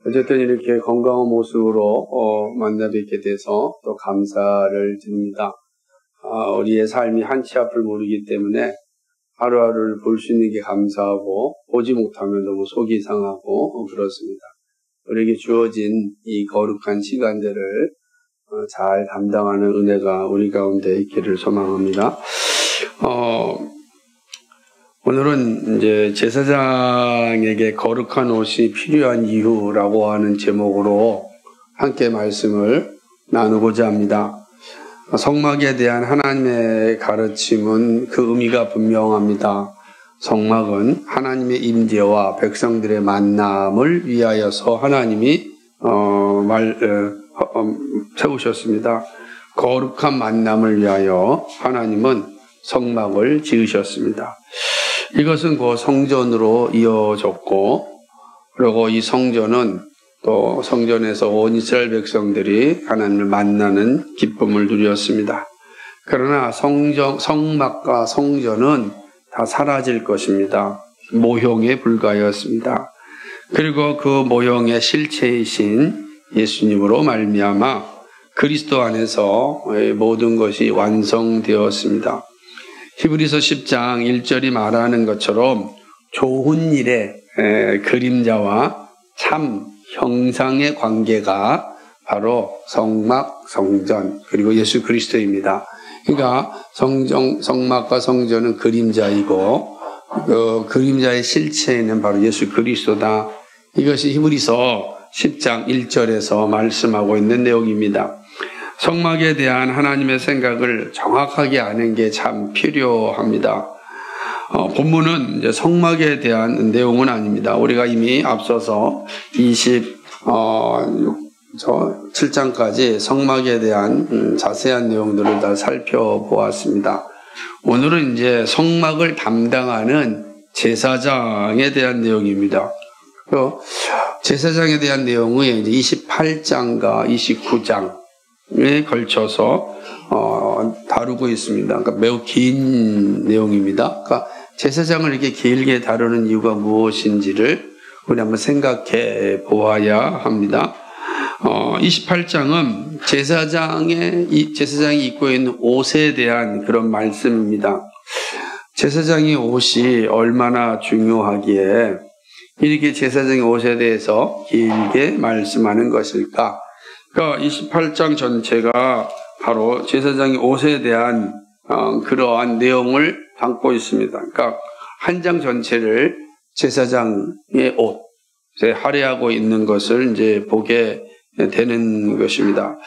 어쨌든 이렇게 건강한 모습으로 만나 뵙게 돼서 또 감사를 드립니다. 우리의 삶이 한치 앞을 모르기 때문에 하루하루를 볼 수 있는 게 감사하고 보지 못하면 너무 속이 상하고 그렇습니다. 우리에게 주어진 이 거룩한 시간들을 잘 감당하는 은혜가 우리 가운데 있기를 소망합니다. 오늘은 이제 제사장에게 거룩한 옷이 필요한 이유라고 하는 제목으로 함께 말씀을 나누고자 합니다. 성막에 대한 하나님의 가르침은 그 의미가 분명합니다. 성막은 하나님의 임재와 백성들의 만남을 위하여서 하나님이 세우셨습니다. 거룩한 만남을 위하여 하나님은 성막을 지으셨습니다. 이것은 그 성전으로 이어졌고, 그리고 이 성전은 또 성전에서 온 이스라엘 백성들이 하나님을 만나는 기쁨을 누렸습니다. 그러나 성막과 성전은 다 사라질 것입니다. 모형에 불과하였습니다. 그리고 그 모형의 실체이신 예수님으로 말미암아 그리스도 안에서 모든 것이 완성되었습니다. 히브리서 10장 1절이 말하는 것처럼 좋은 일의 그림자와 참 형상의 관계가 바로 성막, 성전, 그리고 예수 그리스도입니다. 그러니까 성막과 성전은 그림자이고 그 그림자의 실체는 바로 예수 그리스도다. 이것이 히브리서 10장 1절에서 말씀하고 있는 내용입니다. 성막에 대한 하나님의 생각을 정확하게 아는 게 참 필요합니다. 본문은 이제 성막에 대한 내용은 아닙니다. 우리가 이미 앞서서 27장까지 성막에 대한 자세한 내용들을 다 살펴보았습니다. 오늘은 이제 성막을 담당하는 제사장에 대한 내용입니다. 제사장에 대한 내용은 이제 28장과 29장에 걸쳐서 다루고 있습니다. 그러니까 매우 긴 내용입니다. 그러니까 제사장을 이렇게 길게 다루는 이유가 무엇인지를 우리 한번 생각해 보아야 합니다. 28장은 제사장이 입고 있는 옷에 대한 그런 말씀입니다. 제사장의 옷이 얼마나 중요하기에 이렇게 제사장의 옷에 대해서 길게 말씀하는 것일까? 그러니까 28장 전체가 바로 제사장의 옷에 대한 그러한 내용을 담고 있습니다. 그러니까 한 장 전체를 제사장의 옷에 할애하고 있는 것을 이제 보게 되는 것입니다.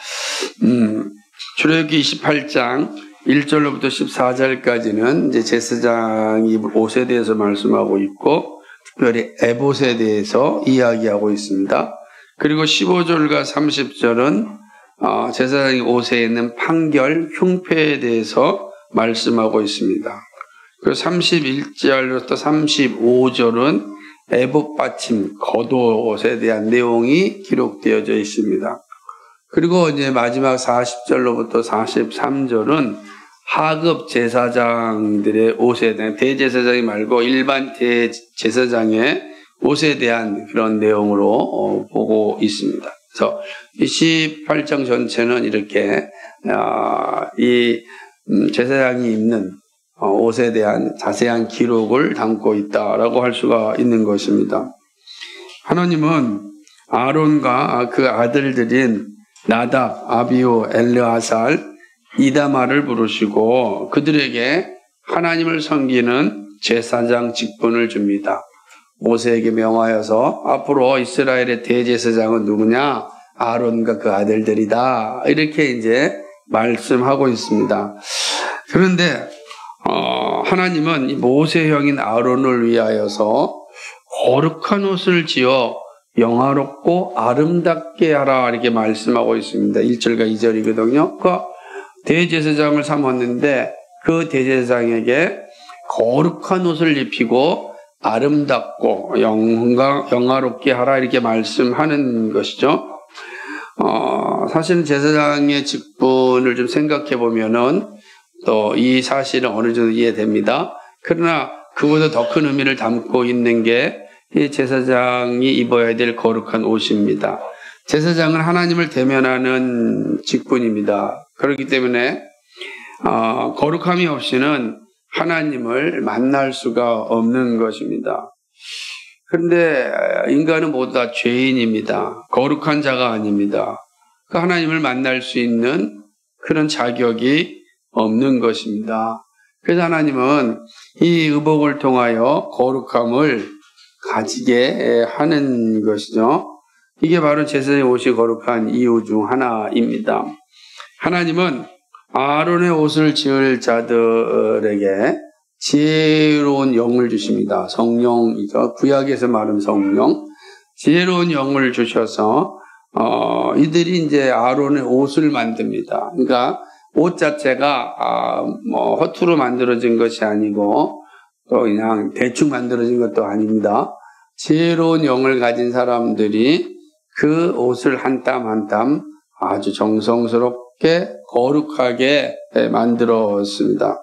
출애굽기 28장 1절로부터 14절까지는 이제 제사장이 입을 옷에 대해서 말씀하고 있고, 특별히 에봇에 대해서 이야기하고 있습니다. 그리고 15절과 30절은 제사장의 옷에 있는 판결, 흉패에 대해서 말씀하고 있습니다. 그리고 31절부터 35절은 에봇 받침, 겉옷에 대한 내용이 기록되어져 있습니다. 그리고 이제 마지막 40절로부터 43절은 하급 제사장들의 옷에 대한, 대제사장이 말고 일반 대제사장의 옷에 대한 그런 내용으로 보고 있습니다. 그래서 28장 전체는 이렇게 이 제사장이 입는 옷에 대한 자세한 기록을 담고 있다라고 할 수가 있는 것입니다. 하나님은 아론과 그 아들들인 나답, 아비후, 엘르아살, 이다말을 부르시고 그들에게 하나님을 섬기는 제사장 직분을 줍니다. 모세에게 명하여서 앞으로 이스라엘의 대제사장은 누구냐? 아론과 그 아들들이다. 이렇게 이제 말씀하고 있습니다. 그런데 하나님은 이 모세 형인 아론을 위하여서 거룩한 옷을 지어 영화롭고 아름답게 하라 이렇게 말씀하고 있습니다. 1절과 2절이거든요. 그 대제사장을 삼았는데 그 대제사장에게 거룩한 옷을 입히고 아름답고 영화롭게 하라 이렇게 말씀하는 것이죠. 사실은 제사장의 직분을 좀 생각해 보면은 또 이 사실은 어느 정도 이해됩니다. 그러나 그보다 더 큰 의미를 담고 있는 게 이 제사장이 입어야 될 거룩한 옷입니다. 제사장은 하나님을 대면하는 직분입니다. 그렇기 때문에 거룩함이 없이는 하나님을 만날 수가 없는 것입니다. 그런데 인간은 모두 다 죄인입니다. 거룩한 자가 아닙니다. 그 하나님을 만날 수 있는 그런 자격이 없는 것입니다. 그래서 하나님은 이 의복을 통하여 거룩함을 가지게 하는 것이죠. 이게 바로 제사장의 옷이 거룩한 이유 중 하나입니다. 하나님은 아론의 옷을 지을 자들에게 지혜로운 영을 주십니다. 성령이죠. 구약에서 말하는 성령. 지혜로운 영을 주셔서 이들이 이제 아론의 옷을 만듭니다. 그러니까 옷 자체가 허투루 만들어진 것이 아니고 또 그냥 대충 만들어진 것도 아닙니다. 지혜로운 영을 가진 사람들이 그 옷을 한 땀 한 땀 아주 정성스럽게 거룩하게 만들었습니다.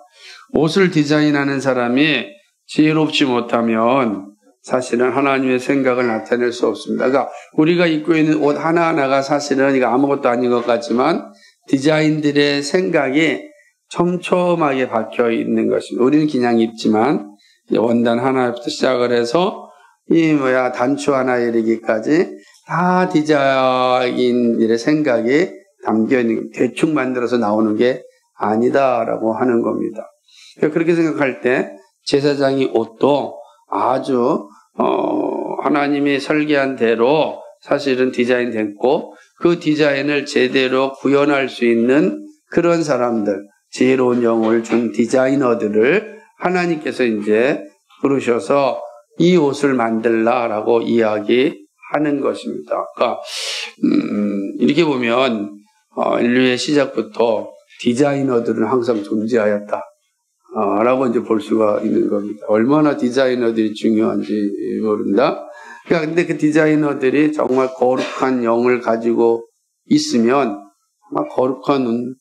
옷을 디자인하는 사람이 지혜롭지 못하면 사실은 하나님의 생각을 나타낼 수 없습니다. 그러니까 우리가 입고 있는 옷 하나하나가 사실은 이거 아무것도 아닌 것 같지만 디자인들의 생각이 촘촘하게 박혀 있는 것입니다. 우리는 그냥 입지만 원단 하나부터 시작을 해서 단추 하나에 이르기까지 다 디자인들의 생각이 담겨 있는, 대충 만들어서 나오는 게 아니다라고 하는 겁니다. 그렇게 생각할 때 제사장의 옷도 아주 하나님이 설계한 대로 사실은 디자인됐고 그 디자인을 제대로 구현할 수 있는 그런 사람들, 지혜로운 영을 준 디자이너들을 하나님께서 이제 부르셔서 이 옷을 만들라라고 이야기하는 것입니다. 그러니까 이렇게 보면 인류의 시작부터 디자이너들은 항상 존재하였다. 라고 이제 볼 수가 있는 겁니다. 얼마나 디자이너들이 중요한지 모른다. 그러니까 근데 그 디자이너들이 정말 거룩한 영을 가지고 있으면 아마 거룩한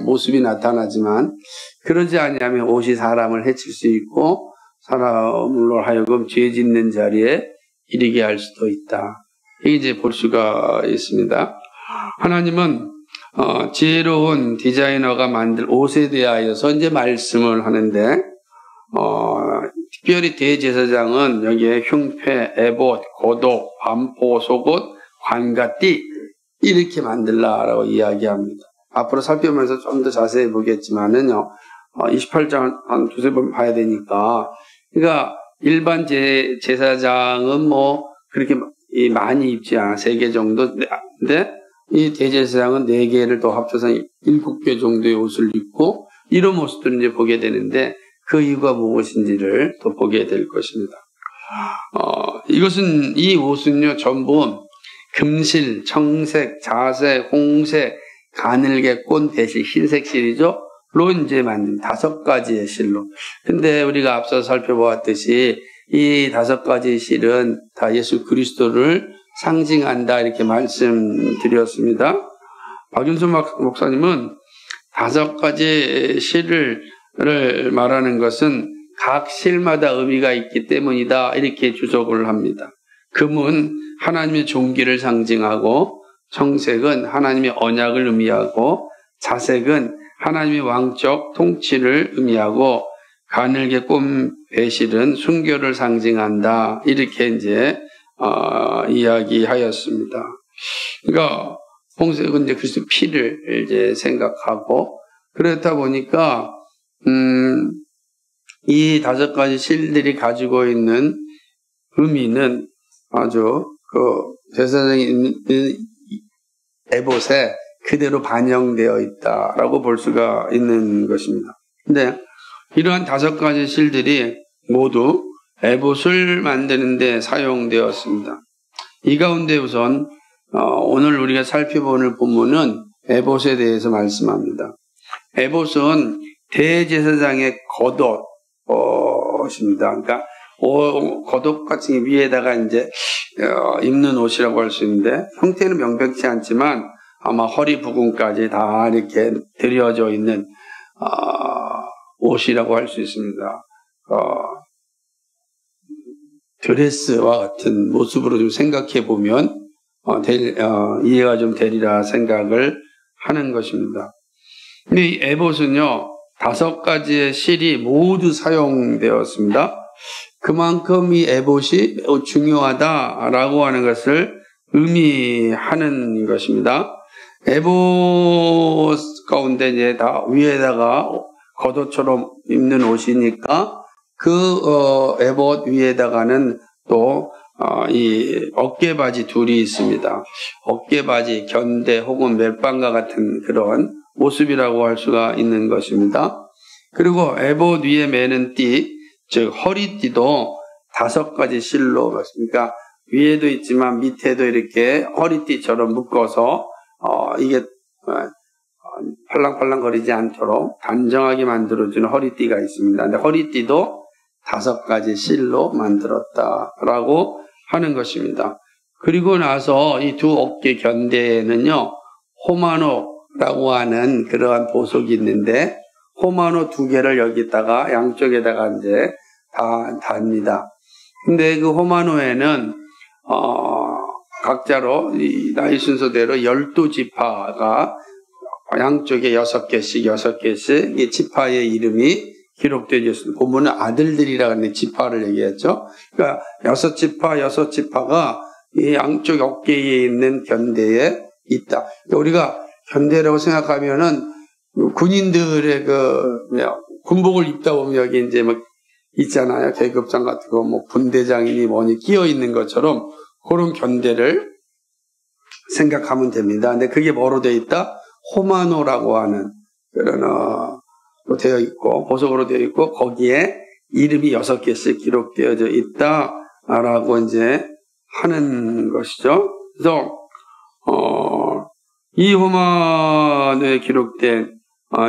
모습이 나타나지만 그러지 않으면 옷이 사람을 해칠 수 있고 사람으로 하여금 죄 짓는 자리에 이르게 할 수도 있다. 이게 이제 볼 수가 있습니다. 하나님은 지혜로운 디자이너가 만들 옷에 대하여서 이제 말씀을 하는데, 특별히 대제사장은 여기에 흉패, 에봇, 고독, 반포, 속옷, 관가띠 이렇게 만들라라고 이야기합니다. 앞으로 살펴보면서 좀 더 자세히 보겠지만은요, 28장 한 두세 번 봐야 되니까, 그러니까 일반 제사장은 뭐 그렇게 많이 입지 않아, 3개 정도. 근데 이 대제사장은 4개를 더 합쳐서 7개 정도의 옷을 입고 이런 모습들을 이제 보게 되는데 그 이유가 무엇인지를 또 보게 될 것입니다. 이 옷은요 전부 금실, 청색, 자색, 홍색, 가늘게, 꼰, 배실, 흰색 실이죠. 로 이제 만든 5가지의 실로. 근데 우리가 앞서 살펴보았듯이 이 5가지 실은 다 예수 그리스도를 상징한다 이렇게 말씀드렸습니다. 박윤수 목사님은 5가지 실을 말하는 것은 각 실마다 의미가 있기 때문이다 이렇게 주석을 합니다. 금은 하나님의 존귀를 상징하고, 청색은 하나님의 언약을 의미하고, 자색은 하나님의 왕적 통치를 의미하고, 가늘게 꼰 배실은 순교를 상징한다 이렇게 이제 이야기하였습니다. 그러니까 홍색은 이제 그리스도 피를 이제 생각하고, 그렇다 보니까 이 5가지 실들이 가지고 있는 의미는 아주 제사장이 있는 에봇에 그대로 반영되어 있다라고 볼 수가 있는 것입니다. 근데 이러한 5가지 실들이 모두 에봇을 만드는 데 사용되었습니다. 이 가운데 우선 오늘 우리가 살펴보는 본문은 에봇에 대해서 말씀합니다. 에봇은 대제사장의 겉옷입니다. 그러니까 겉옷 같은 위에다가 이제 입는 옷이라고 할 수 있는데 형태는 명백치 않지만 아마 허리 부분까지 다 이렇게 들여져 있는 옷이라고 할 수 있습니다. 드레스와 같은 모습으로 좀 생각해 보면 이해가 좀 되리라 생각을 하는 것입니다. 근데 이 에봇은요 5가지의 실이 모두 사용되었습니다. 그만큼 이 에봇이 매우 중요하다라고 하는 것을 의미하는 것입니다. 에봇 가운데 이제 다 위에다가 겉옷처럼 입는 옷이니까 그 에봇 위에다가는 또 이 어깨바지 둘이 있습니다. 어깨바지, 견대 혹은 멜빵과 같은 그런 모습이라고 할 수가 있는 것입니다. 그리고 에봇 위에 매는 띠, 즉 허리띠도 5가지 실로 그렇습니까? 위에도 있지만 밑에도 이렇게 허리띠처럼 묶어서 이게 팔랑팔랑 거리지 않도록 단정하게 만들어주는 허리띠가 있습니다. 근데 허리띠도 5가지 실로 만들었다라고 하는 것입니다. 그리고 나서 이 두 어깨 견대에는요, 호마노라고 하는 그러한 보석이 있는데, 호마노 2개를 여기다가 양쪽에다가 이제 다 답니다. 근데 그 호마노에는, 각자로 이 나이 순서대로 12지파가 양쪽에 6개씩 이 지파의 이름이 기록되어 있습니다. 본문은 아들들이라고 하는 지파를 얘기했죠. 그러니까 6지파가 이 양쪽 어깨에 있는 견대에 있다. 그러니까 우리가 견대라고 생각하면은 군인들의 군복을 입다 보면 여기 이제 막 있잖아요. 계급장 같은 거, 뭐 분대장이니 뭐니 끼어 있는 것처럼 그런 견대를 생각하면 됩니다. 근데 그게 뭐로 되어 있다? 호마노라고 하는 그런 되어 있고 보석으로 되어 있고 거기에 이름이 6개씩 기록되어져 있다라고 이제 하는 것이죠. 그래서 이 호마노에 기록된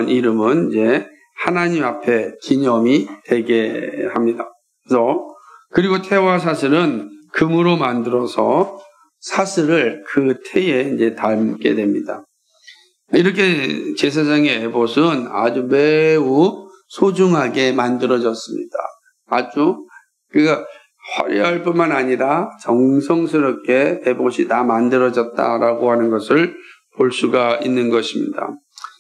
이름은 이제 하나님 앞에 기념이 되게 합니다. 그리고 태와 사슬은 금으로 만들어서 사슬을 그 태에 이제 담게 됩니다. 이렇게 제사장의 에봇은 아주 매우 소중하게 만들어졌습니다. 아주 그러니까 화려할 뿐만 아니라 정성스럽게 에봇이 다 만들어졌다라고 하는 것을 볼 수가 있는 것입니다.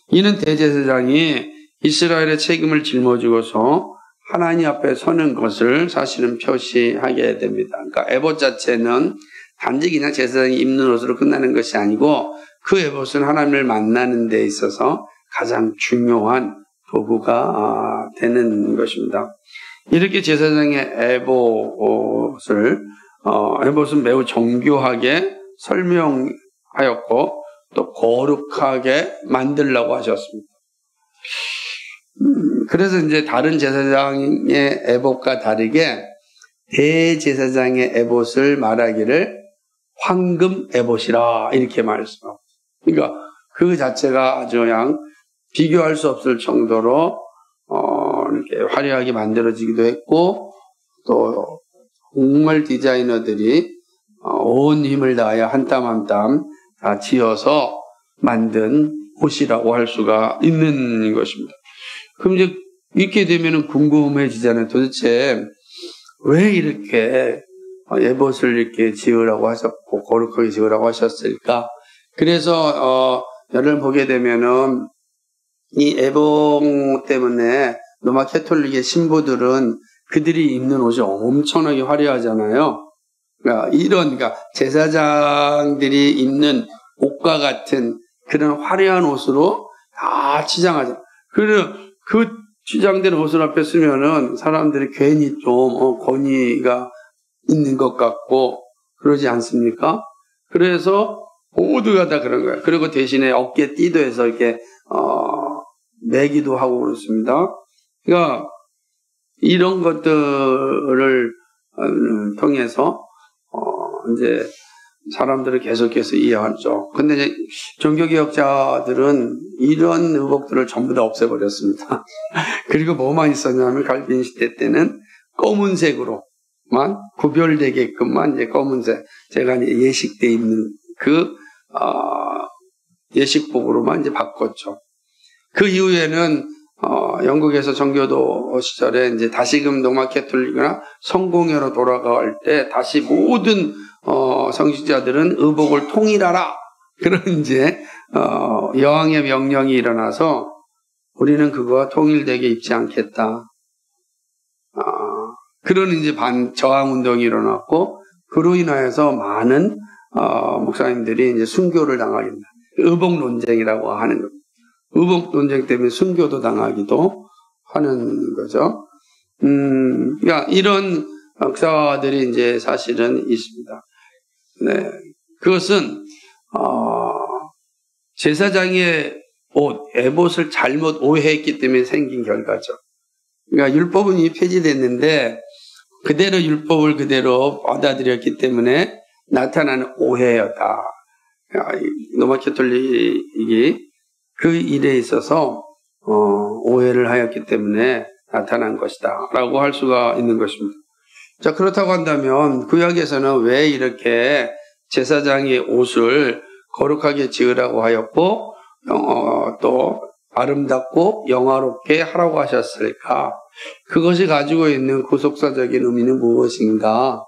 이는 대제사장이 이스라엘의 책임을 짊어지고서 하나님 앞에 서는 것을 사실은 표시하게 됩니다. 그러니까 에봇 자체는 단지 그냥 제사장이 입는 옷으로 끝나는 것이 아니고 그 에봇은 하나님을 만나는 데 있어서 가장 중요한 도구가 되는 것입니다. 이렇게 제사장의 에봇은 매우 정교하게 설명하였고 또 거룩하게 만들라고 하셨습니다. 그래서 이제 다른 제사장의 에봇과 다르게 대제사장의 에봇을 말하기를 황금 에봇이라 이렇게 말씀합니다. 그러니까 그 자체가 아주 그냥 비교할 수 없을 정도로 이렇게 화려하게 만들어지기도 했고 또 정말 디자이너들이 온 힘을 다하여 한 땀 한 땀 다 지어서 만든 옷이라고 할 수가 있는 것입니다. 그럼 이제 이렇게 되면은 궁금해지잖아요. 도대체 왜 이렇게 에봇을 이렇게 지으라고 하셨고 거룩하게 지으라고 하셨을까? 그래서 여러분 보게 되면은 이 에봇 때문에 로마 캐톨릭의 신부들은 그들이 입는 옷이 엄청나게 화려하잖아요. 그러니까 제사장들이 입는 옷과 같은 그런 화려한 옷으로 다 치장하죠. 그래서 그 치장된 옷을 앞에 쓰면은 사람들이 괜히 좀 권위가 있는 것 같고 그러지 않습니까? 그래서 모두가 다 그런 거예요. 그리고 대신에 어깨 띠도 해서 이렇게 매기도 하고 그렇습니다. 그러니까 이런 것들을 통해서 이제 사람들을 계속해서 이해하죠. 근데 이제 종교개혁자들은 이런 의복들을 전부 다 없애버렸습니다. 그리고 뭐만 있었냐면 갈빈 시대 때는 검은색으로만 구별되게끔만 이제 검은색, 제가 이제 예식 때 입는 그 예식복으로만 이제 바꿨죠. 그 이후에는 영국에서 정교도 시절에 이제 다시금 로마 캐톨릭이나 성공회로 돌아갈 때 다시 모든 성직자들은 의복을 통일하라. 그런 이제 여왕의 명령이 일어나서 우리는 그거와 통일되게 입지 않겠다. 그런 이제 저항 운동이 일어났고 그로 인하여서 많은 목사님들이 이제 순교를 당하게 된다. 의복 논쟁이라고 하는 겁니다. 의복 논쟁 때문에 순교도 당하기도 하는 거죠. 그러니까 이런 역사들이 이제 사실은 있습니다. 네. 그것은, 제사장의 옷, 에봇을 잘못 오해했기 때문에 생긴 결과죠. 그러니까 율법은 이미 폐지됐는데, 그대로 율법을 그대로 받아들였기 때문에 나타나는 오해였다. 로마 캐톨릭이 그 일에 있어서 오해를 하였기 때문에 나타난 것이다 라고 할 수가 있는 것입니다. 자, 그렇다고 한다면 구약에서는 왜 이렇게 제사장의 옷을 거룩하게 지으라고 하였고 또 아름답고 영화롭게 하라고 하셨을까? 그것이 가지고 있는 구속사적인 의미는 무엇인가?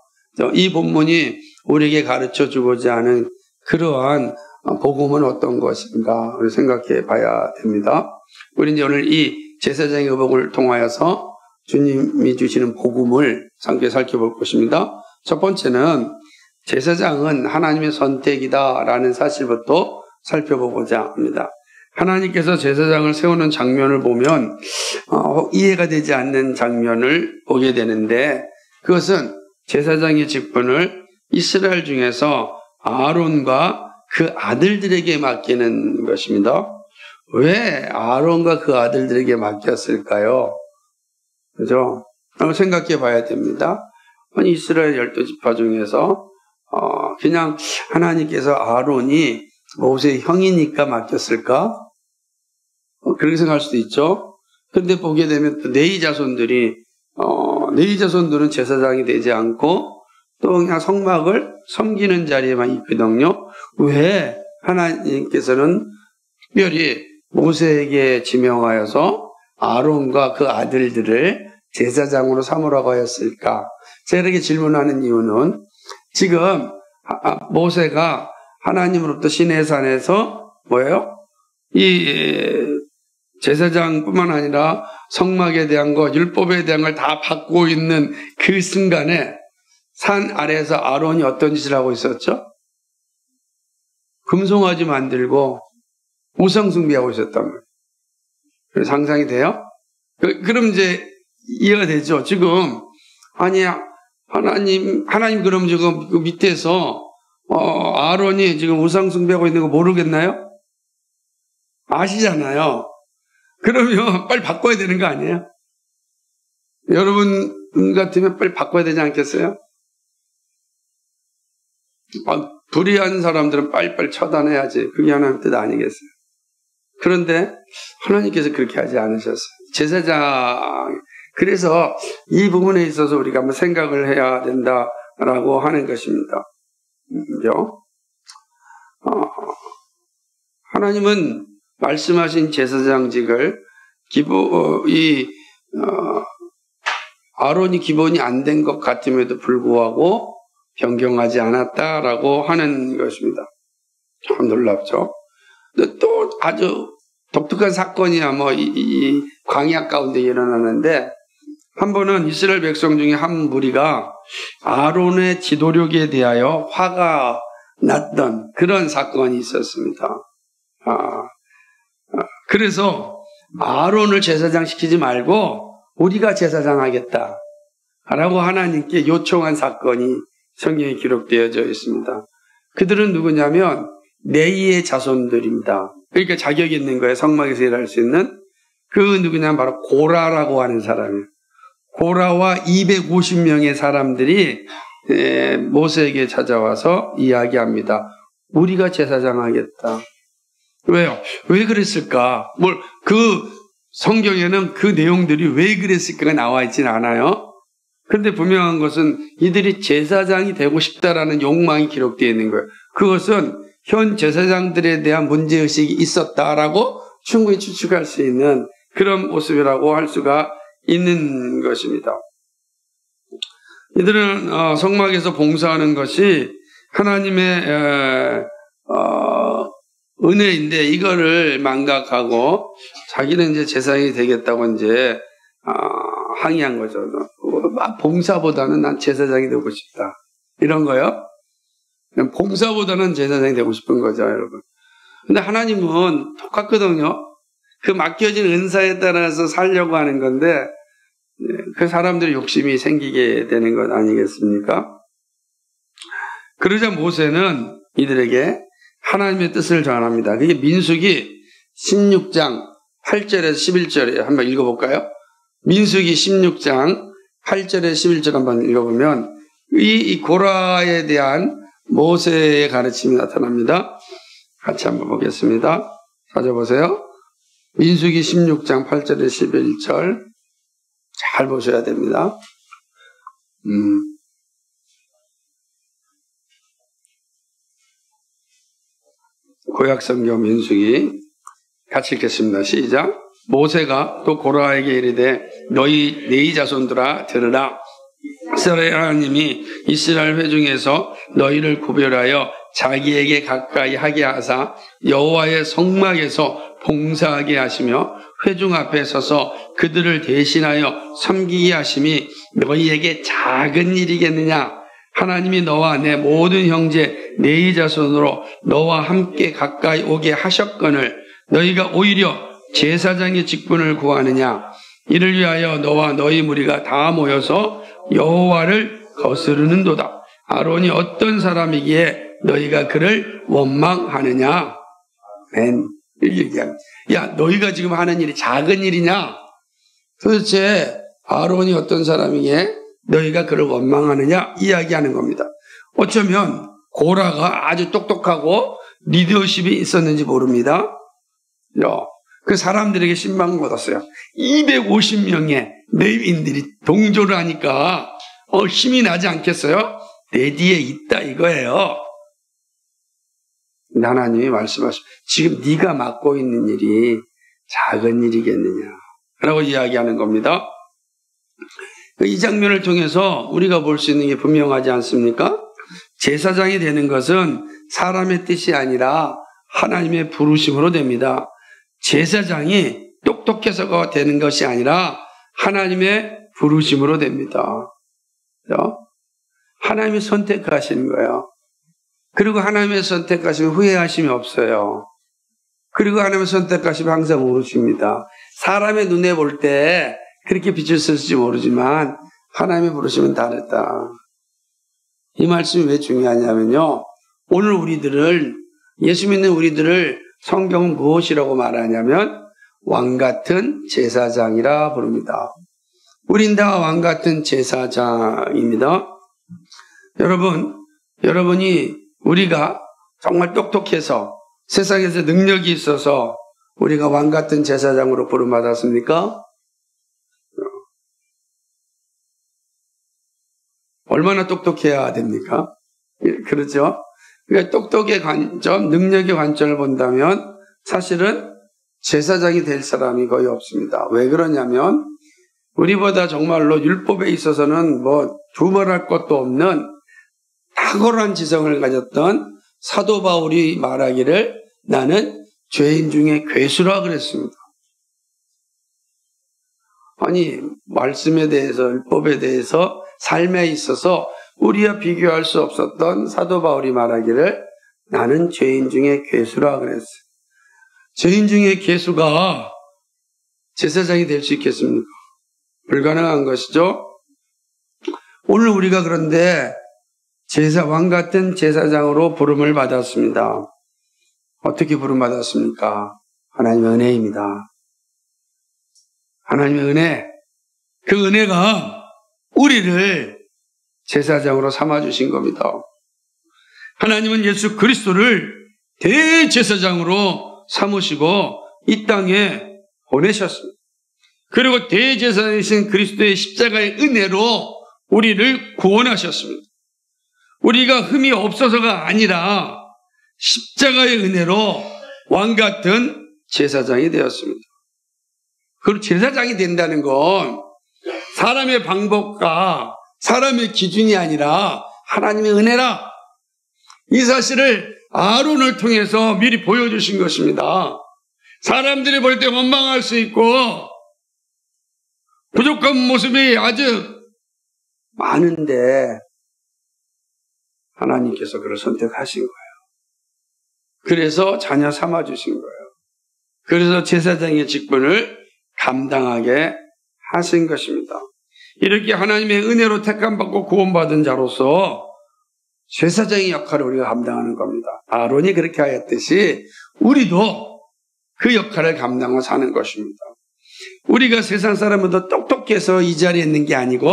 이 본문이 우리에게 가르쳐주고자 하는 그러한 복음은 어떤 것인가 생각해 봐야 됩니다. 우리 이제 오늘 이 제사장의 의복을 통하여서 주님이 주시는 복음을 함께 살펴볼 것입니다. 첫 번째는 제사장은 하나님의 선택이다라는 사실부터 살펴보고자 합니다. 하나님께서 제사장을 세우는 장면을 보면 이해가 되지 않는 장면을 보게 되는데 그것은 제사장의 직분을 이스라엘 중에서 아론과 그 아들들에게 맡기는 것입니다. 왜 아론과 그 아들들에게 맡겼을까요? 그죠? 한번 생각해 봐야 됩니다. 아니, 이스라엘 12지파 중에서 그냥 하나님께서 아론이 모세의 형이니까 맡겼을까? 그렇게 생각할 수도 있죠. 그런데 보게 되면 또 네이 자손들은 제사장이 되지 않고 또 그냥 성막을 섬기는 자리에만 있거든요. 왜 하나님께서는 특별히 모세에게 지명하여서 아론과 그 아들들을 제사장으로 삼으라고 하였을까? 제가 이렇게 질문하는 이유는 지금 모세가 하나님으로부터 시내산에서 뭐예요? 이 제사장뿐만 아니라 성막에 대한 것, 율법에 대한 걸 다 받고 있는 그 순간에 산 아래에서 아론이 어떤 짓을 하고 있었죠? 금송아지 만들고 우상 숭배하고 있었단 말이에요. 그래서 상상이 돼요? 그럼 이제 이해가 되죠? 지금 하나님 그럼 지금 그 밑에서 아론이 지금 우상 숭배하고 있는 거 모르겠나요? 아시잖아요. 그러면 빨리 바꿔야 되는 거 아니에요? 여러분 같으면 빨리 바꿔야 되지 않겠어요? 불의한 사람들은 빨리빨리 처단해야지. 그게 하나님 뜻 아니겠어요? 그런데 하나님께서 그렇게 하지 않으셨어요. 제사장. 그래서 이 부분에 있어서 우리가 한번 생각을 해야 된다라고 하는 것입니다. 그죠? 하나님은 말씀하신 제사장직을 아론이 기본이 안 된 것 같음에도 불구하고 변경하지 않았다라고 하는 것입니다. 참 놀랍죠? 또 아주 독특한 사건이야 이 광야 가운데 일어나는데 한 번은 이스라엘 백성 중에 한 무리가 아론의 지도력에 대하여 화가 났던 그런 사건이 있었습니다. 그래서 아론을 제사장 시키지 말고 우리가 제사장 하겠다 라고 하나님께 요청한 사건이 성경에 기록되어져 있습니다. 그들은 누구냐면 레이의 자손들입니다. 그러니까 자격 있는 거예요. 성막에서 일할 수 있는. 그 누구냐면 바로 고라라고 하는 사람이에요. 고라와 250명의 사람들이 모세에게 찾아와서 이야기합니다. 우리가 제사장 하겠다. 왜요? 왜 그랬을까? 그 성경에는 그 내용들이 왜 그랬을까가 나와 있진 않아요. 그런데 분명한 것은 이들이 제사장이 되고 싶다라는 욕망이 기록되어 있는 거예요. 그것은 현 제사장들에 대한 문제의식이 있었다라고 충분히 추측할 수 있는 그런 모습이라고 할 수가 있는 것입니다. 이들은 성막에서 봉사하는 것이 하나님의 은혜인데 이거를 망각하고 자기는 이제 제사장이 되겠다고 이제 항의한 거죠. 봉사보다는 난 제사장이 되고 싶다. 이런 거요. 봉사보다는 제사장이 되고 싶은 거죠, 여러분. 근데 하나님은 똑같거든요. 그 맡겨진 은사에 따라서 살려고 하는 건데 그 사람들의 욕심이 생기게 되는 것 아니겠습니까? 그러자 모세는 이들에게 하나님의 뜻을 전합니다. 그게 민수기 16장 8절에서 11절이에요. 한번 읽어볼까요? 민수기 16장 8절에서 11절 한번 읽어보면 이 고라에 대한 모세의 가르침이 나타납니다. 같이 한번 보겠습니다. 찾아보세요. 민수기 16장 8절에서 11절 잘 보셔야 됩니다. 구약성경 민수기 같이 읽겠습니다. 시작. 모세가 또 고라에게 이르되 너희 네 자손들아 들으라. 이스라엘 하나님이 이스라엘 회중에서 너희를 구별하여 자기에게 가까이 하게 하사 여호와의 성막에서 봉사하게 하시며 회중 앞에 서서 그들을 대신하여 섬기게 하심이 너희에게 작은 일이겠느냐? 하나님이 너와 내 모든 형제 네 자손으로 너와 함께 가까이 오게 하셨거늘 너희가 오히려 제사장의 직분을 구하느냐? 이를 위하여 너와 너희 무리가 다 모여서 여호와를 거스르는도다. 아론이 어떤 사람이기에 너희가 그를 원망하느냐? 야, 너희가 지금 하는 일이 작은 일이냐? 도대체 아론이 어떤 사람이기에 너희가 그를 원망하느냐? 이야기하는 겁니다. 어쩌면 고라가 아주 똑똑하고 리더십이 있었는지 모릅니다. 그 사람들에게 신망을 얻었어요. 250명의 레위인들이 동조를 하니까 힘이 나지 않겠어요? 내 뒤에 있다 이거예요. 하나님이 말씀하시고 지금 네가 맡고 있는 일이 작은 일이겠느냐 라고 이야기하는 겁니다. 이 장면을 통해서 우리가 볼 수 있는 게 분명하지 않습니까? 제사장이 되는 것은 사람의 뜻이 아니라 하나님의 부르심으로 됩니다. 제사장이 똑똑해서 되는 것이 아니라 하나님의 부르심으로 됩니다. 하나님이 선택하시는 거예요. 그리고 하나님의 선택하시면 후회하심이 없어요. 그리고 하나님의 선택하시면 항상 오르십니다. 사람의 눈에 볼 때 그렇게 빛을 쓸지 모르지만 하나님의 부르심은 다르다. 이 말씀이 왜 중요하냐면요. 오늘 우리들을 예수 믿는 우리들을 성경은 무엇이라고 말하냐면 왕같은 제사장이라 부릅니다. 우린 다 왕같은 제사장입니다. 여러분이 우리가 정말 똑똑해서 세상에서 능력이 있어서 우리가 왕같은 제사장으로 부름받았습니까? 얼마나 똑똑해야 됩니까? 그렇죠? 그러니까 똑똑의 관점, 능력의 관점을 본다면 사실은 제사장이 될 사람이 거의 없습니다. 왜 그러냐면 우리보다 정말로 율법에 있어서는 두말할 것도 없는 탁월한 지성을 가졌던 사도 바울이 말하기를 나는 죄인 중에 괴수라 그랬습니다. 아니 말씀에 대해서 율법에 대해서 삶에 있어서 우리와 비교할 수 없었던 사도 바울이 말하기를 나는 죄인 중에 괴수라 그랬어요. 죄인 중에 괴수가 제사장이 될 수 있겠습니까? 불가능한 것이죠. 오늘 우리가 그런데 왕 같은 제사장으로 부름을 받았습니다. 어떻게 부름받았습니까? 하나님의 은혜입니다. 하나님의 은혜. 그 은혜가 우리를 제사장으로 삼아주신 겁니다. 하나님은 예수 그리스도를 대제사장으로 삼으시고 이 땅에 보내셨습니다. 그리고 대제사장이신 그리스도의 십자가의 은혜로 우리를 구원하셨습니다. 우리가 흠이 없어서가 아니라 십자가의 은혜로 왕같은 제사장이 되었습니다. 그리고 제사장이 된다는 건 사람의 방법과 사람의 기준이 아니라 하나님의 은혜라. 이 사실을 아론을 통해서 미리 보여주신 것입니다. 사람들이 볼 때 원망할 수 있고 부족한 모습이 아주 많은데 하나님께서 그를 선택하신 거예요. 그래서 자녀 삼아주신 거예요. 그래서 제사장의 직분을 감당하게 하신 것입니다. 이렇게 하나님의 은혜로 택함받고 구원받은 자로서 제사장의 역할을 우리가 감당하는 겁니다. 아론이 그렇게 하였듯이 우리도 그 역할을 감당하고 사는 것입니다. 우리가 세상 사람보다 똑똑해서 이 자리에 있는 게 아니고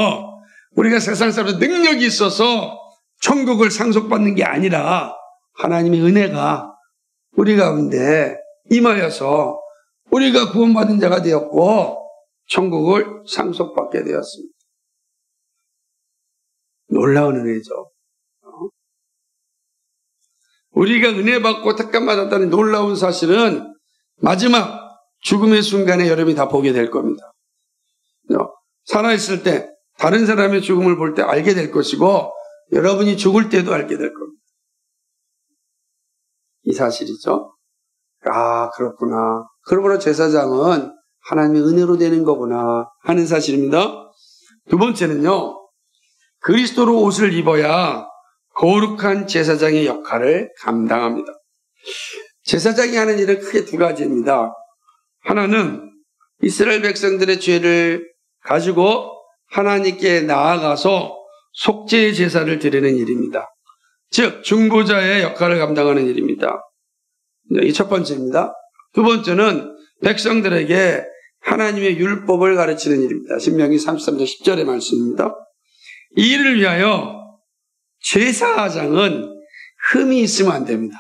우리가 세상 사람보다 능력이 있어서 천국을 상속받는 게 아니라 하나님의 은혜가 우리 가운데 임하여서 우리가 구원받은 자가 되었고 천국을 상속받게 되었습니다. 놀라운 은혜죠. 우리가 은혜 받고 택감 받았다는 놀라운 사실은 마지막 죽음의 순간에 여러분이 다 보게 될 겁니다. 살아있을 때 다른 사람의 죽음을 볼 때 알게 될 것이고 여러분이 죽을 때도 알게 될 겁니다. 이 사실이죠. 아, 그렇구나. 그러므로 제사장은 하나님의 은혜로 되는 거구나 하는 사실입니다. 두 번째는요. 그리스도로 옷을 입어야 거룩한 제사장의 역할을 감당합니다. 제사장이 하는 일은 크게 두 가지입니다. 하나는 이스라엘 백성들의 죄를 가지고 하나님께 나아가서 속죄의 제사를 드리는 일입니다. 즉 중보자의 역할을 감당하는 일입니다. 이 첫 번째입니다. 두 번째는 백성들에게 하나님의 율법을 가르치는 일입니다. 신명기 33장 10절의 말씀입니다. 이 일을 위하여 제사장은 흠이 있으면 안 됩니다.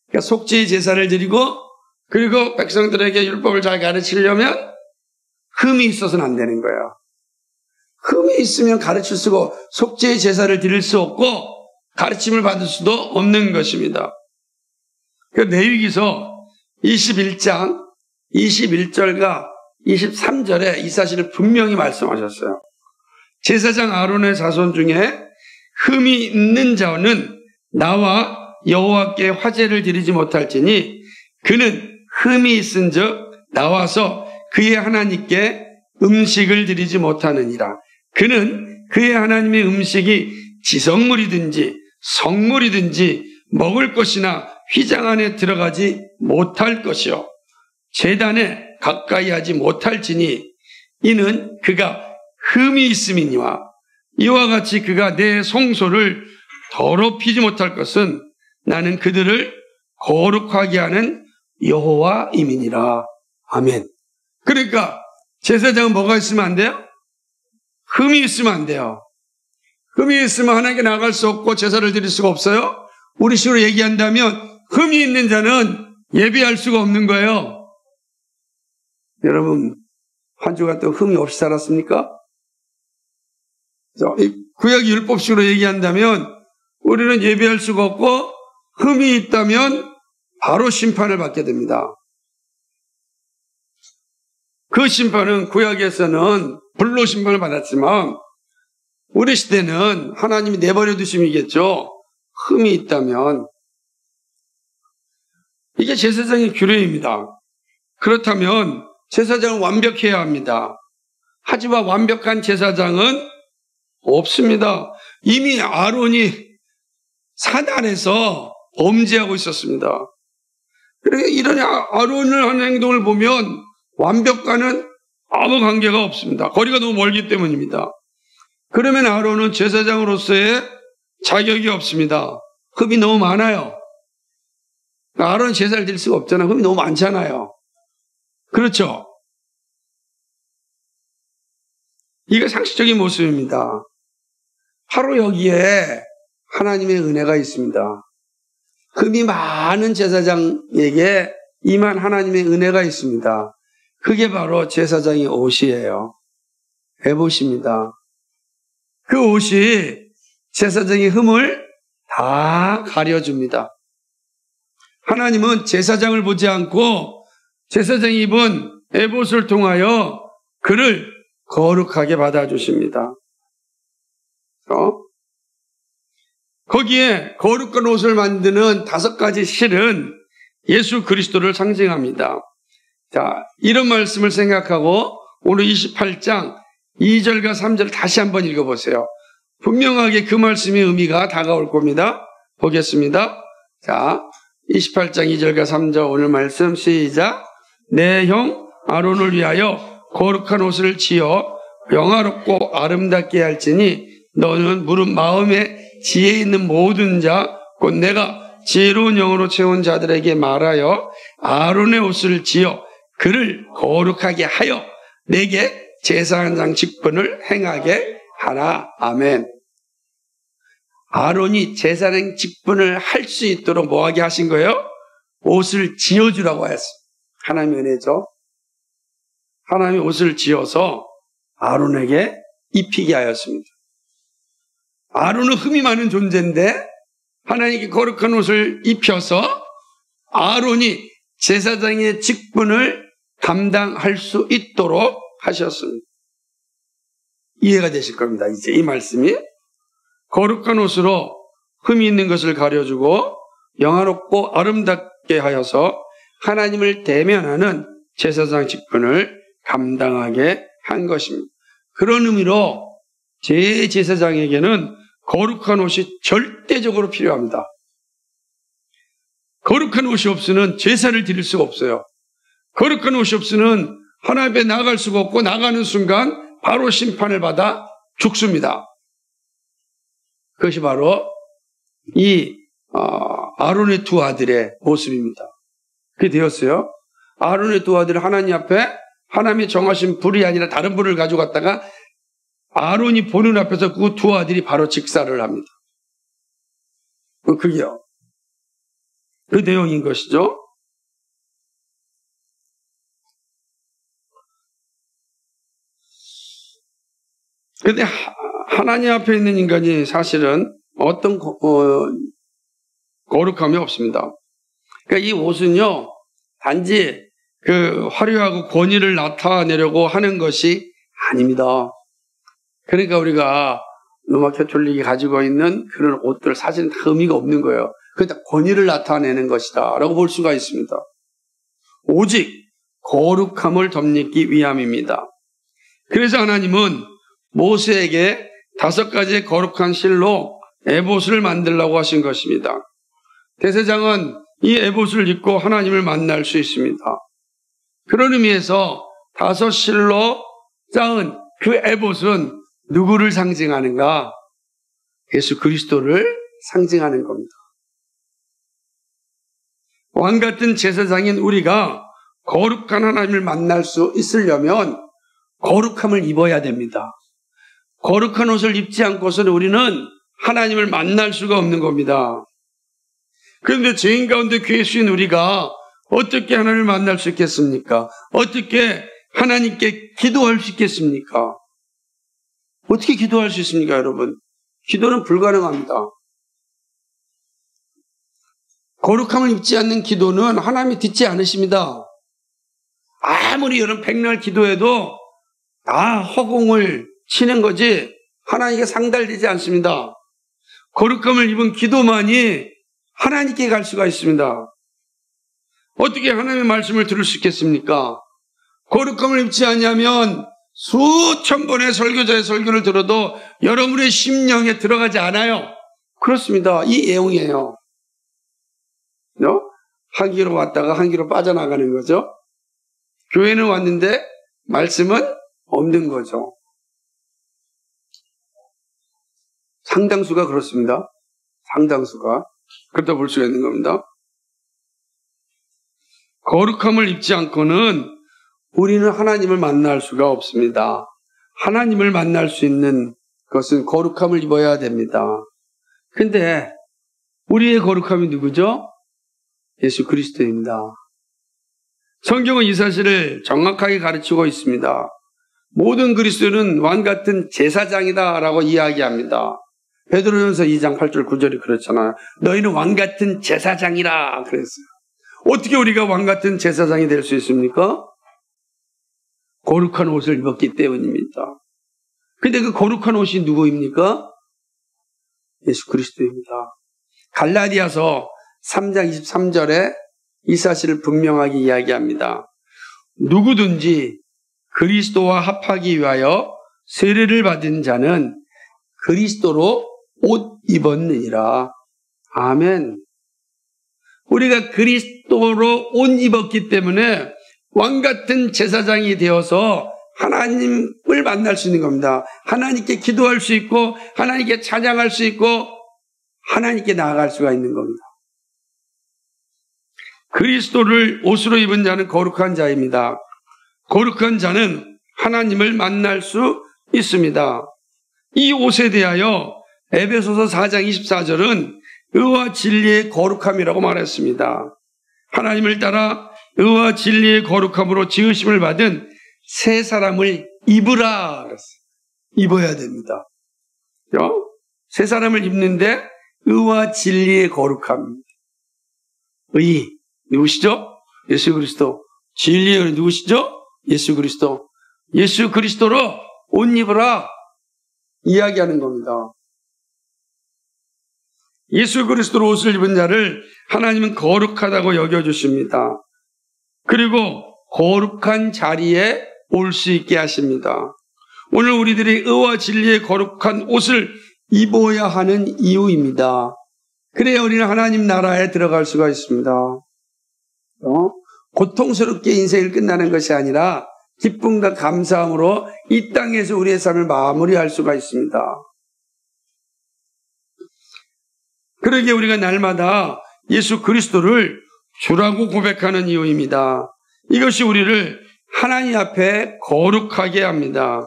그러니까 속죄의 제사를 드리고 그리고 백성들에게 율법을 잘 가르치려면 흠이 있어서는 안 되는 거예요. 흠이 있으면 가르칠 수가 속죄의 제사를 드릴 수 없고 가르침을 받을 수도 없는 것입니다. 그 레위기서 21장 21절과 23절에 이 사실을 분명히 말씀하셨어요. 제사장 아론의 자손 중에 흠이 있는 자는 나와 여호와께 화제를 드리지 못할지니 그는 흠이 있은즉 나와서 그의 하나님께 음식을 드리지 못하느니라. 그는 그의 하나님의 음식이 지성물이든지 성물이든지 먹을 것이나 휘장 안에 들어가지 못할 것이요 제단에 가까이 하지 못할지니 이는 그가 흠이 있음이니와 이와 같이 그가 내 성소를 더럽히지 못할 것은 나는 그들을 거룩하게 하는 여호와임이니라. 아멘. 그러니까 제사장은 뭐가 있으면 안 돼요? 흠이 있으면 안 돼요. 흠이 있으면 하나님께 나갈 수 없고 제사를 드릴 수가 없어요. 우리 식으로 얘기한다면 흠이 있는 자는 예배할 수가 없는 거예요. 여러분 한 주간 또 흠이 없이 살았습니까? 구약 율법식으로 얘기한다면 우리는 예배할 수가 없고 흠이 있다면 바로 심판을 받게 됩니다. 그 심판은 구약에서는 불로 심판을 받았지만 우리 시대는 하나님이 내버려 두심이겠죠. 흠이 있다면 이게 제사장의 규례입니다. 그렇다면 제사장은 완벽해야 합니다. 하지만 완벽한 제사장은 없습니다. 이미 아론이 사단에서 범죄하고 있었습니다. 그러니까 이런 아론을 하는 행동을 보면 완벽과는 아무 관계가 없습니다. 거리가 너무 멀기 때문입니다. 그러면 아론은 제사장으로서의 자격이 없습니다. 흠이 너무 많아요. 아론은 제사를 드릴 수가 없잖아요. 흠이 너무 많잖아요. 그렇죠? 이게 상식적인 모습입니다. 바로 여기에 하나님의 은혜가 있습니다. 흠이 많은 제사장에게 임한 하나님의 은혜가 있습니다. 그게 바로 제사장의 옷이에요. 에봇입니다. 그 옷이 제사장의 흠을 다 가려줍니다. 하나님은 제사장을 보지 않고 제사장이 입은 에봇을 통하여 그를 거룩하게 받아주십니다. 거기에 거룩한 옷을 만드는 5가지 실은 예수 그리스도를 상징합니다. 자, 이런 말씀을 생각하고 오늘 28장 2절과 3절 다시 한번 읽어보세요. 분명하게 그 말씀의 의미가 다가올 겁니다. 보겠습니다. 자, 28장 2절과 3절 오늘 말씀 시작. 내 형 아론을 위하여 거룩한 옷을 지어 영화롭고 아름답게 할지니 너는 무릇 마음에 지혜 있는 모든 자 곧 내가 지혜로운 영으로 채운 자들에게 말하여 아론의 옷을 지어 그를 거룩하게 하여 내게 제사장 직분을 행하게 하라. 아멘. 아론이 제사장 직분을 할 수 있도록 뭐하게 하신 거예요? 옷을 지어주라고 했어요. 하나님의 은혜죠. 하나님이 옷을 지어서 아론에게 입히게 하였습니다. 아론은 흠이 많은 존재인데 하나님께 거룩한 옷을 입혀서 아론이 제사장의 직분을 감당할 수 있도록 하셨습니다. 이해가 되실 겁니다. 이제 이 말씀이 거룩한 옷으로 흠이 있는 것을 가려주고 영화롭고 아름답게 하여서 하나님을 대면하는 제사장 직분을 감당하게 한 것입니다. 그런 의미로 제사장에게는 거룩한 옷이 절대적으로 필요합니다. 거룩한 옷이 없으면 제사를 드릴 수가 없어요. 거룩한 옷이 없으면 하나님 앞에 나갈 수가 없고 나가는 순간 바로 심판을 받아 죽습니다. 그것이 바로 이 아론의 2 아들의 모습입니다. 그게 되었어요. 아론의 2 아들은 하나님 앞에 하나님이 정하신 불이 아니라 다른 불을 가져갔다가 아론이 보는 앞에서 그 2 아들이 바로 직사를 합니다. 그게요. 그 내용인 것이죠. 그런데 하나님 앞에 있는 인간이 사실은 어떤 거룩함이 없습니다. 그러니까 이 옷은요, 단지 그 화려하고 권위를 나타내려고 하는 것이 아닙니다. 그러니까 우리가 로마 캐톨릭이 가지고 있는 그런 옷들 사실은 다 의미가 없는 거예요. 그러니까 권위를 나타내는 것이다 라고 볼 수가 있습니다. 오직 거룩함을 덧입기 위함입니다. 그래서 하나님은 모세에게 5가지의 거룩한 실로 에봇을 만들라고 하신 것입니다. 대제사장은 이 에봇을 입고 하나님을 만날 수 있습니다. 그런 의미에서 5 실로 쌓은 그 에봇은 누구를 상징하는가? 예수 그리스도를 상징하는 겁니다. 왕 같은 제사장인 우리가 거룩한 하나님을 만날 수 있으려면 거룩함을 입어야 됩니다. 거룩한 옷을 입지 않고서는 우리는 하나님을 만날 수가 없는 겁니다. 그런데 죄인 가운데 괴수인 우리가 어떻게 하나님을 만날 수 있겠습니까? 어떻게 하나님께 기도할 수 있겠습니까? 어떻게 기도할 수 있습니까, 여러분? 기도는 불가능합니다. 거룩함을 입지 않는 기도는 하나님이 듣지 않으십니다. 아무리 여러분 백날 기도해도 다 허공을 치는 거지 하나님께 상달되지 않습니다. 거룩함을 입은 기도만이 하나님께 갈 수가 있습니다. 어떻게 하나님의 말씀을 들을 수 있겠습니까? 거룩함을 입지 않으면 수천 번의 설교자의 설교를 들어도 여러분의 심령에 들어가지 않아요. 그렇습니다. 이 내용이에요. 한 귀로 왔다가 한 귀로 빠져나가는 거죠. 교회는 왔는데 말씀은 없는 거죠. 상당수가 그렇습니다. 상당수가 그렇다 볼 수가 있는 겁니다. 거룩함을 입지 않고는 우리는 하나님을 만날 수가 없습니다. 하나님을 만날 수 있는 것은 거룩함을 입어야 됩니다. 근데 우리의 거룩함이 누구죠? 예수 그리스도입니다. 성경은 이 사실을 정확하게 가르치고 있습니다. 모든 그리스도는 왕 같은 제사장이다 라고 이야기합니다. 베드로전서 2장 8절 9절이 그렇잖아요. 너희는 왕 같은 제사장이라 그랬어요. 어떻게 우리가 왕 같은 제사장이 될 수 있습니까? 거룩한 옷을 입었기 때문입니다. 근데 그 거룩한 옷이 누구입니까? 예수 그리스도입니다. 갈라디아서 3장 23절에 이 사실을 분명하게 이야기합니다. 누구든지 그리스도와 합하기 위하여 세례를 받은 자는 그리스도로 옷 입었느니라. 아멘. 우리가 그리스도로 옷 입었기 때문에 왕같은 제사장이 되어서 하나님을 만날 수 있는 겁니다. 하나님께 기도할 수 있고 하나님께 찬양할 수 있고 하나님께 나아갈 수가 있는 겁니다. 그리스도를 옷으로 입은 자는 거룩한 자입니다. 거룩한 자는 하나님을 만날 수 있습니다. 이 옷에 대하여 에베소서 4장 24절은 의와 진리의 거룩함이라고 말했습니다. 하나님을 따라 의와 진리의 거룩함으로 지으심을 받은 새 사람을 입으라 그랬어요. 입어야 됩니다. 새 사람을 입는데 의와 진리의 거룩함. 의 누구시죠? 예수 그리스도. 진리의 누구시죠? 예수 그리스도. 예수 그리스도로 옷 입으라 이야기하는 겁니다. 예수 그리스도로 옷을 입은 자를 하나님은 거룩하다고 여겨주십니다. 그리고 거룩한 자리에 올 수 있게 하십니다. 오늘 우리들이 의와 진리의 거룩한 옷을 입어야 하는 이유입니다. 그래야 우리는 하나님 나라에 들어갈 수가 있습니다. 고통스럽게 인생을 끝나는 것이 아니라 기쁨과 감사함으로 이 땅에서 우리의 삶을 마무리할 수가 있습니다. 그러기에 우리가 날마다 예수 그리스도를 주라고 고백하는 이유입니다. 이것이 우리를 하나님 앞에 거룩하게 합니다.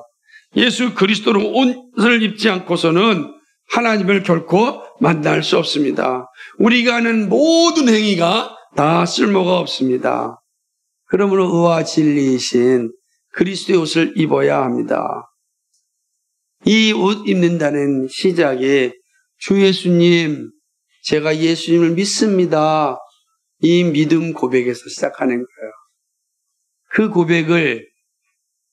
예수 그리스도로 옷을 입지 않고서는 하나님을 결코 만날 수 없습니다. 우리가 하는 모든 행위가 다 쓸모가 없습니다. 그러므로 의와 진리이신 그리스도의 옷을 입어야 합니다. 이 옷 입는다는 시작이 주 예수님, 제가 예수님을 믿습니다. 이 믿음 고백에서 시작하는 거예요. 그 고백을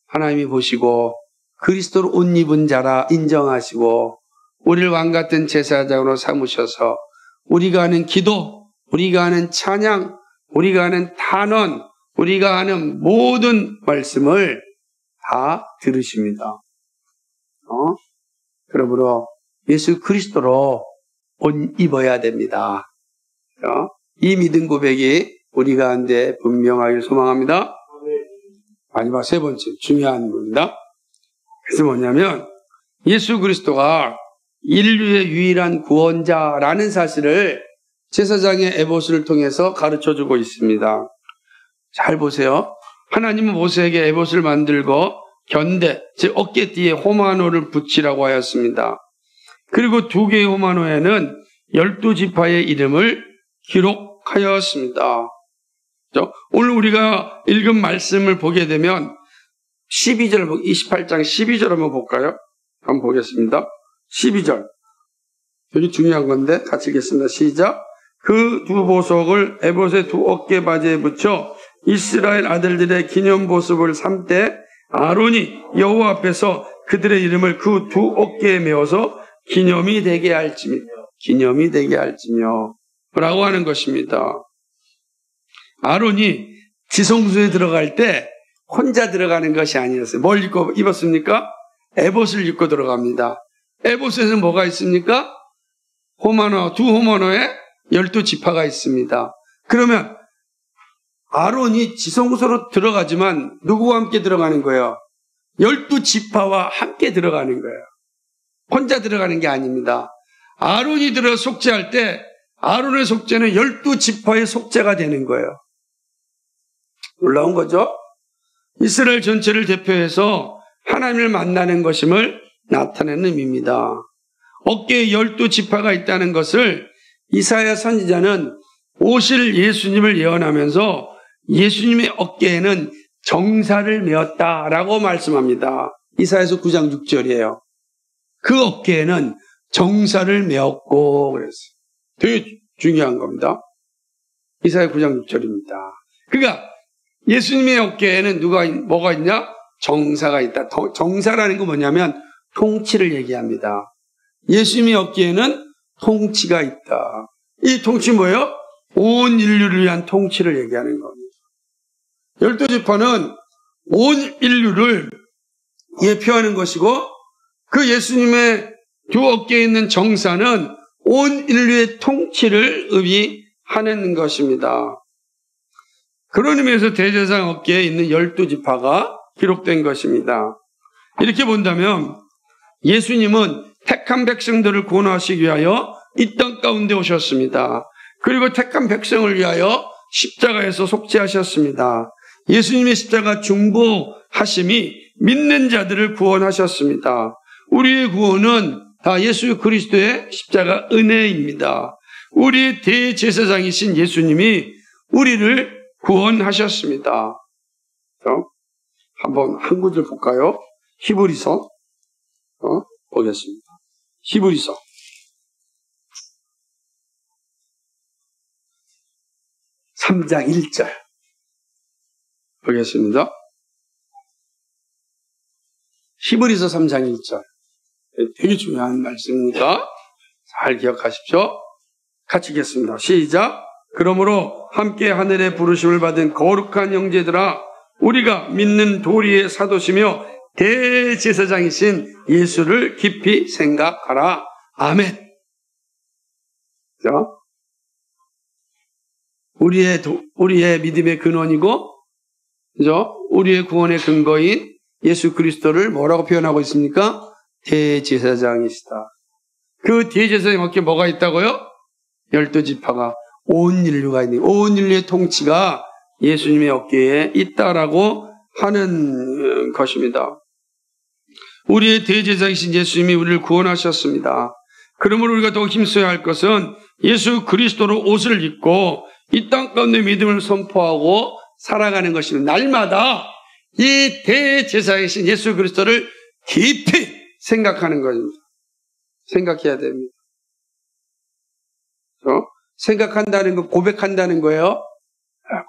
하나님이 보시고 그리스도로 옷 입은 자라 인정하시고 우리를 왕같은 제사장으로 삼으셔서 우리가 하는 기도, 우리가 하는 찬양, 우리가 하는 단원, 우리가 하는 모든 말씀을 다 들으십니다. 그러므로 예수 그리스도로 옷 입어야 됩니다. 이 믿음 고백이 우리 가운데 분명하길 소망합니다. 마지막 세 번째 중요한 겁니다. 그래서 뭐냐면 예수 그리스도가 인류의 유일한 구원자라는 사실을 제사장의 에봇을 통해서 가르쳐주고 있습니다. 잘 보세요. 하나님은 모세에게 에봇을 만들고 견대, 즉 어깨띠에 호마노를 붙이라고 하였습니다. 그리고 두 개의 호마노에는 12지파의 이름을 기록하였습니다. 오늘 우리가 읽은 말씀을 보게 되면 28장 12절 한번 볼까요? 한번 보겠습니다. 12절. 여기 중요한 건데 같이 읽겠습니다. 시작. 그 두 보석을 에봇의 두 어깨 바지에 붙여 이스라엘 아들들의 기념 보습을 삼때 아론이 여호와 앞에서 그들의 이름을 그 두 어깨에 메어서 기념이 되게 할지며 라고 하는 것입니다. 아론이 지성소에 들어갈 때 혼자 들어가는 것이 아니었어요. 뭘 입었습니까? 에봇을 입고 들어갑니다. 에봇에는 뭐가 있습니까? 두 호마노에 12지파가 있습니다. 그러면 아론이 지성소로 들어가지만 누구와 함께 들어가는 거예요? 12지파와 함께 들어가는 거예요. 혼자 들어가는 게 아닙니다. 아론이 들어 속죄할 때 아론의 속죄는 12지파의 속죄가 되는 거예요. 놀라운 거죠? 이스라엘 전체를 대표해서 하나님을 만나는 것임을 나타내는 의미입니다. 어깨에 12지파가 있다는 것을 이사야 선지자는 오실 예수님을 예언하면서 예수님의 어깨에는 정사를 메었다라고 말씀합니다. 이사야서 9장 6절이에요. 그 어깨에는 정사를 메었고 그랬어요. 되게 중요한 겁니다. 이사야 9장 6절입니다. 그러니까 예수님의 어깨에는 뭐가 있냐? 정사가 있다. 정사라는 건 뭐냐면 통치를 얘기합니다. 예수님의 어깨에는 통치가 있다. 이 통치 뭐예요? 온 인류를 위한 통치를 얘기하는 겁니다. 12지파는 온 인류를 예표하는 것이고 그 예수님의 두 어깨에 있는 정사는 온 인류의 통치를 의미하는 것입니다. 그런 의미에서 대제사장 어깨에 있는 12지파가 기록된 것입니다. 이렇게 본다면 예수님은 택한 백성들을 구원하시기 위하여 이 땅 가운데 오셨습니다. 그리고 택한 백성을 위하여 십자가에서 속죄하셨습니다. 예수님의 십자가 중보하심이 믿는 자들을 구원하셨습니다. 우리의 구원은 다 예수 그리스도의 십자가 은혜입니다. 우리의 대제사장이신 예수님이 우리를 구원하셨습니다. 한번 한 구절 볼까요? 히브리서 보겠습니다. 히브리서 3장 1절 보겠습니다. 히브리서 3장 1절 되게 중요한 말씀이니까 잘 기억하십시오. 같이 읽겠습니다. 시작. 그러므로 함께 하늘의 부르심을 받은 거룩한 형제들아 우리가 믿는 도리의 사도시며 대제사장이신 예수를 깊이 생각하라. 아멘. 자, 우리의 믿음의 근원이고, 그죠? 우리의 구원의 근거인 예수 그리스도를 뭐라고 표현하고 있습니까? 대제사장이시다. 그 대제사장 어깨에 뭐가 있다고요? 12지파가 온 인류가 있는, 온 인류의 통치가 예수님의 어깨에 있다라고 하는 것입니다. 우리의 대제사장이신 예수님이 우리를 구원하셨습니다. 그러므로 우리가 더욱 힘써야 할 것은 예수 그리스도로 옷을 입고 이 땅 가운데 믿음을 선포하고 살아가는 것입니다. 날마다 이 대제사장이신 예수 그리스도를 깊이 생각하는 것입니다. 생각해야 됩니다. 생각한다는 거, 고백한다는 거예요.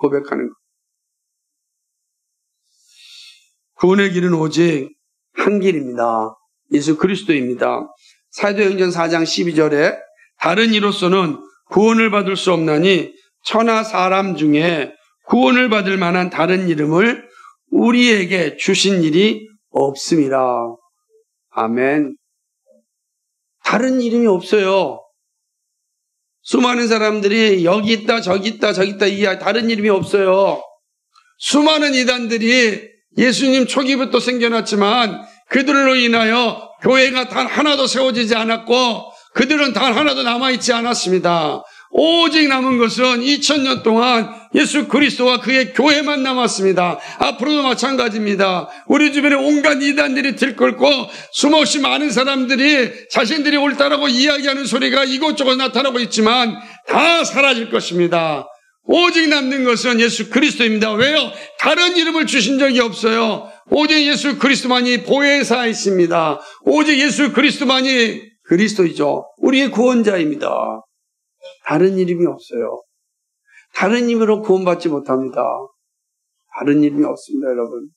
고백하는 거. 구원의 길은 오직 한 길입니다. 예수 그리스도입니다. 사도행전 4장 12절에 다른 이로서는 구원을 받을 수 없나니 천하 사람 중에 구원을 받을 만한 다른 이름을 우리에게 주신 일이 없습니다. 아멘. 다른 이름이 없어요. 수많은 사람들이 여기 있다 저기 있다 저기 있다 이 다른 이름이 없어요. 수많은 이단들이 예수님 초기부터 생겨났지만 그들로 인하여 교회가 단 하나도 세워지지 않았고 그들은 단 하나도 남아있지 않았습니다. 오직 남은 것은 2000년 동안 예수 그리스도와 그의 교회만 남았습니다. 앞으로도 마찬가지입니다. 우리 주변에 온갖 이단들이 들끓고 수없이 많은 사람들이 자신들이 옳다라고 이야기하는 소리가 이곳저곳 나타나고 있지만 다 사라질 것입니다. 오직 남는 것은 예수 그리스도입니다. 왜요? 다른 이름을 주신 적이 없어요. 오직 예수 그리스도만이 보혜사이십니다. 오직 예수 그리스도만이 그리스도이죠. 우리의 구원자입니다. 다른 이름이 없어요. 다른 이름으로 구원받지 못합니다. 다른 이름이 없습니다, 여러분.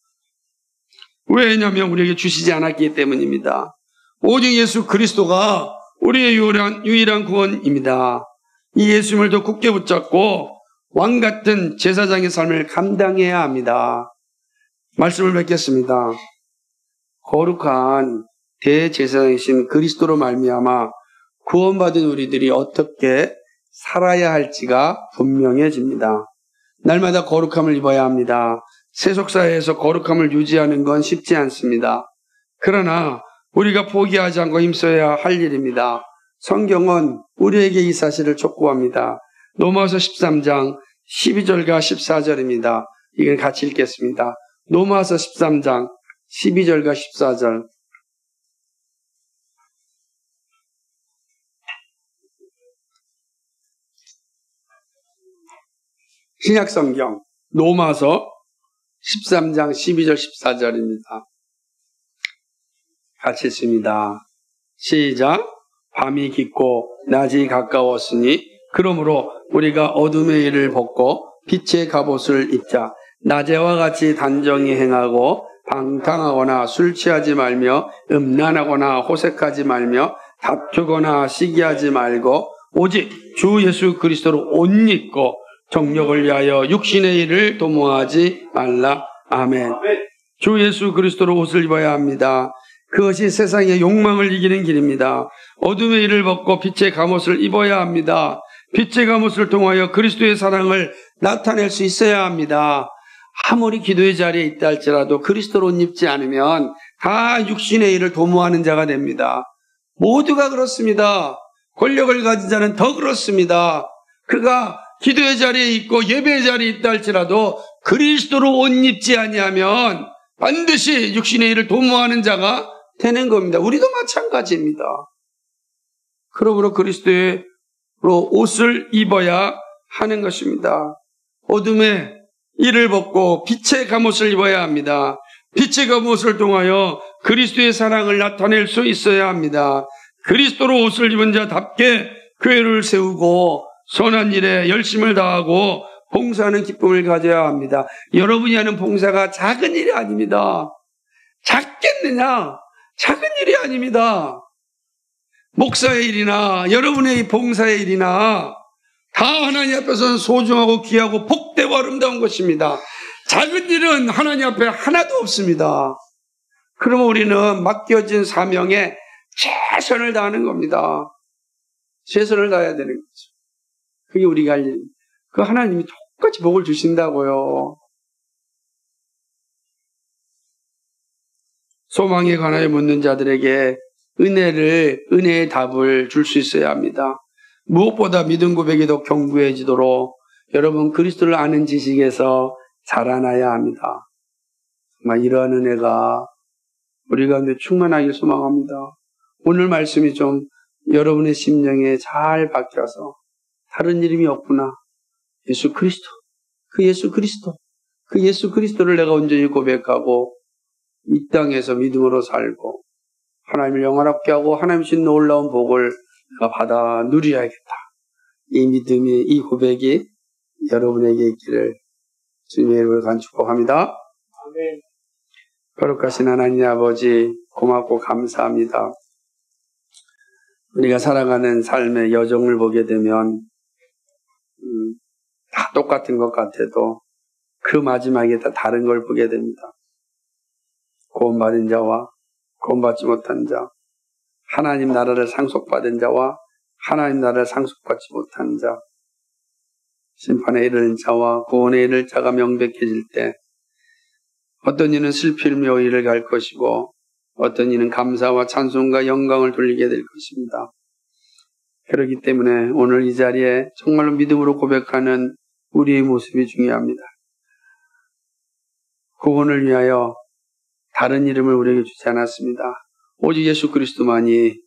왜냐하면 우리에게 주시지 않았기 때문입니다. 오직 예수 그리스도가 우리의 유일한 구원입니다. 이 예수님을 더 굳게 붙잡고 왕 같은 제사장의 삶을 감당해야 합니다. 말씀을 뵙겠습니다. 거룩한 대제사장이신 그리스도로 말미암아 구원받은 우리들이 어떻게 살아야 할지가 분명해집니다. 날마다 거룩함을 입어야 합니다. 세속사회에서 거룩함을 유지하는 건 쉽지 않습니다. 그러나 우리가 포기하지 않고 힘써야 할 일입니다. 성경은 우리에게 이 사실을 촉구합니다. 로마서 13장 12절과 14절입니다. 이걸 같이 읽겠습니다. 로마서 13장 12절과 14절. 신약성경 로마서 13장 12절 14절입니다. 같이 읽습니다. 시작. 밤이 깊고 낮이 가까웠으니 그러므로 우리가 어둠의 일을 벗고 빛의 갑옷을 입자. 낮에와 같이 단정히 행하고 방탕하거나 술 취하지 말며 음란하거나 호색하지 말며 다투거나 시기하지 말고 오직 주 예수 그리스도로 옷 입고 정력을 위하여 육신의 일을 도모하지 말라. 아멘. 주 예수 그리스도로 옷을 입어야 합니다. 그것이 세상의 욕망을 이기는 길입니다. 어둠의 일을 벗고 빛의 갑옷을 입어야 합니다. 빛의 갑옷을 통하여 그리스도의 사랑을 나타낼 수 있어야 합니다. 아무리 기도의 자리에 있다 할지라도 그리스도로 옷 입지 않으면 다 육신의 일을 도모하는 자가 됩니다. 모두가 그렇습니다. 권력을 가진 자는 더 그렇습니다. 그가 기도의 자리에 있고 예배의 자리에 있다 할지라도 그리스도로 옷 입지 아니하면 반드시 육신의 일을 도모하는 자가 되는 겁니다. 우리도 마찬가지입니다. 그러므로 그리스도로 옷을 입어야 하는 것입니다. 어둠의 일을 벗고 빛의 갑옷을 입어야 합니다. 빛의 갑옷을 통하여 그리스도의 사랑을 나타낼 수 있어야 합니다. 그리스도로 옷을 입은 자답게 교회를 세우고 선한 일에 열심을 다하고 봉사하는 기쁨을 가져야 합니다. 여러분이 하는 봉사가 작은 일이 아닙니다. 작겠느냐? 작은 일이 아닙니다. 목사의 일이나 여러분의 봉사의 일이나 다 하나님 앞에서는 소중하고 귀하고 복되고 아름다운 것입니다. 작은 일은 하나님 앞에 하나도 없습니다. 그러면 우리는 맡겨진 사명에 최선을 다하는 겁니다. 최선을 다해야 되는 거죠. 그게 우리가 할 일입니다. 그 하나님이 똑같이 복을 주신다고요. 소망에 관하여 묻는 자들에게 은혜의 답을 줄 수 있어야 합니다. 무엇보다 믿음 고백이 더 견고해지도록 여러분 그리스도를 아는 지식에서 자라나야 합니다. 정말 이러한 은혜가 우리 가운데 충만하길 소망합니다. 오늘 말씀이 좀 여러분의 심령에 잘 박혀서 다른 이름이 없구나. 예수 그리스도. 그 예수 그리스도를 내가 온전히 고백하고 이 땅에서 믿음으로 살고 하나님을 영원하게 하고 하나님 주신 놀라운 복을 내가 받아 누려야겠다. 이 믿음이, 이 고백이 여러분에게 있기를 주님의 이름으로 간 축복합니다. 아멘. 거룩하신 하나님 아버지 고맙고 감사합니다. 우리가 살아가는 삶의 여정을 보게 되면 다 똑같은 것 같아도 그 마지막에 다 다른 걸 보게 됩니다. 구원받은 자와 구원받지 못한 자, 하나님 나라를 상속받은 자와 하나님 나라를 상속받지 못한 자, 심판에 이르는 자와 구원에 이를 자가 명백해질 때 어떤 이는 슬피며 이를 갈 것이고 어떤 이는 감사와 찬송과 영광을 돌리게 될 것입니다. 그렇기 때문에 오늘 이 자리에 정말로 믿음으로 고백하는 우리의 모습이 중요합니다. 구원을 위하여 다른 이름을 우리에게 주지 않았습니다. 오직 예수 그리스도만이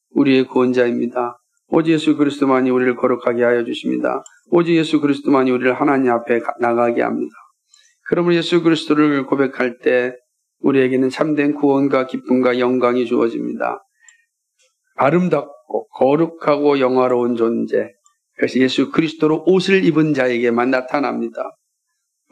우리의 구원자입니다. 오직 예수 그리스도만이 우리를 거룩하게 하여 주십니다. 오직 예수 그리스도만이 우리를 하나님 앞에 나가게 합니다. 그러므로 예수 그리스도를 고백할 때 우리에게는 참된 구원과 기쁨과 영광이 주어집니다. 아름답고 거룩하고 영화로운 존재, 그것이 예수 그리스도로 옷을 입은 자에게만 나타납니다.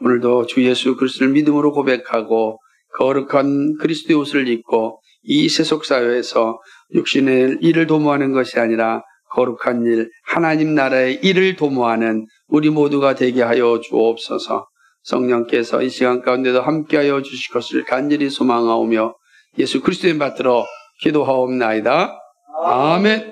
오늘도 주 예수 그리스도를 믿음으로 고백하고 거룩한 그리스도의 옷을 입고 이 세속사회에서 육신의 일을 도모하는 것이 아니라 거룩한 일, 하나님 나라의 일을 도모하는 우리 모두가 되게 하여 주옵소서. 성령께서 이 시간 가운데도 함께하여 주실 것을 간절히 소망하오며 예수 그리스도의 받들어 기도하옵나이다. 아멘.